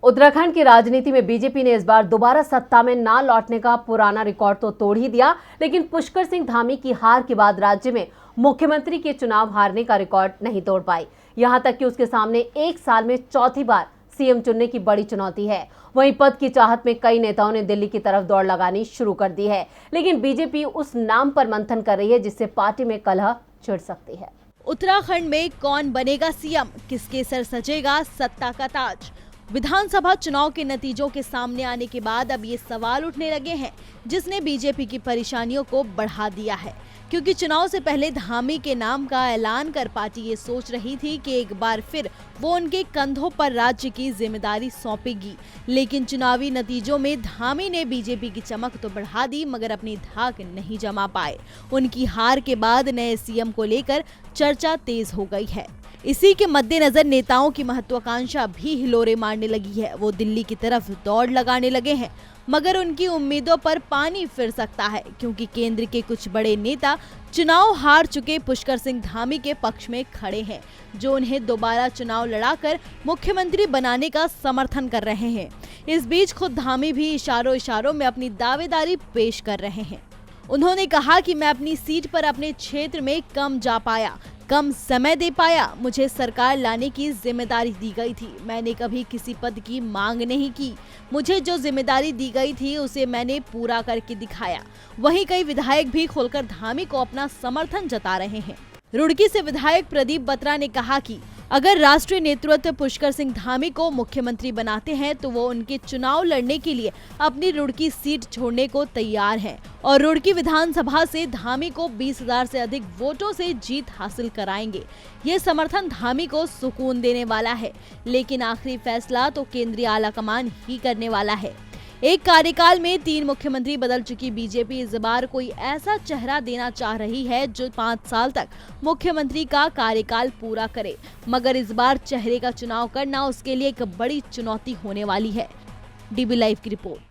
उत्तराखंड की राजनीति में बीजेपी ने इस बार दोबारा सत्ता में ना लौटने का पुराना रिकॉर्ड तो तोड़ ही दिया, लेकिन पुष्कर सिंह धामी की हार के बाद राज्य में मुख्यमंत्री के चुनाव हारने का रिकॉर्ड नहीं तोड़ पाई। यहां तक कि उसके सामने एक साल में चौथी बार सीएम चुनने की बड़ी चुनौती है। वहीं पद की चाहत में कई नेताओं ने दिल्ली की तरफ दौड़ लगानी शुरू कर दी है, लेकिन बीजेपी उस नाम पर मंथन कर रही है जिससे पार्टी में कलह छिड़ सकती है। उत्तराखंड में कौन बनेगा सीएम, किसके सर सजेगा सत्ता का ताज। विधानसभा चुनाव के नतीजों के सामने आने के बाद अब ये सवाल उठने लगे हैं, जिसने बीजेपी की परेशानियों को बढ़ा दिया है। क्योंकि चुनाव से पहले धामी के नाम का ऐलान कर पार्टी ये सोच रही थी कि एक बार फिर वो उनके कंधों पर राज्य की जिम्मेदारी सौंपेगी, लेकिन चुनावी नतीजों में धामी ने बीजेपी की चमक तो बढ़ा दी मगर अपनी धाक नहीं जमा पाए। उनकी हार के बाद नए सीएम को लेकर चर्चा तेज हो गई है। इसी के मद्देनजर नेताओं की महत्वाकांक्षा भी हिलोरे मारने लगी है। वो दिल्ली की तरफ दौड़ लगाने लगे हैं, मगर उनकी उम्मीदों पर पानी फिर सकता है, क्योंकि केंद्र के कुछ बड़े नेता चुनाव हार चुके पुष्कर सिंह धामी के पक्ष में खड़े हैं, जो उन्हें दोबारा चुनाव लड़ाकर मुख्यमंत्री बनाने का समर्थन कर रहे हैं। इस बीच खुद धामी भी इशारों में अपनी दावेदारी पेश कर रहे हैं। उन्होंने कहा कि मैं अपनी सीट पर अपने क्षेत्र में कम जा पाया, कम समय दे पाया। मुझे सरकार लाने की जिम्मेदारी दी गई थी, मैंने कभी किसी पद की मांग नहीं की। मुझे जो जिम्मेदारी दी गई थी उसे मैंने पूरा करके दिखाया। वहीं कई विधायक भी खुलकर धामी को अपना समर्थन जता रहे हैं। रुड़की से विधायक प्रदीप बत्रा ने कहा कि अगर राष्ट्रीय नेतृत्व पुष्कर सिंह धामी को मुख्यमंत्री बनाते हैं तो वो उनके चुनाव लड़ने के लिए अपनी रुड़की सीट छोड़ने को तैयार हैं और रुड़की विधानसभा से धामी को 20,000 से अधिक वोटों से जीत हासिल कराएंगे। ये समर्थन धामी को सुकून देने वाला है, लेकिन आखिरी फैसला तो केंद्रीय आलाकमान ही करने वाला है। एक कार्यकाल में 3 मुख्यमंत्री बदल चुकी बीजेपी इस बार कोई ऐसा चेहरा देना चाह रही है जो 5 साल तक मुख्यमंत्री का कार्यकाल पूरा करे, मगर इस बार चेहरे का चुनाव करना उसके लिए एक बड़ी चुनौती होने वाली है। डीबी लाइव की रिपोर्ट।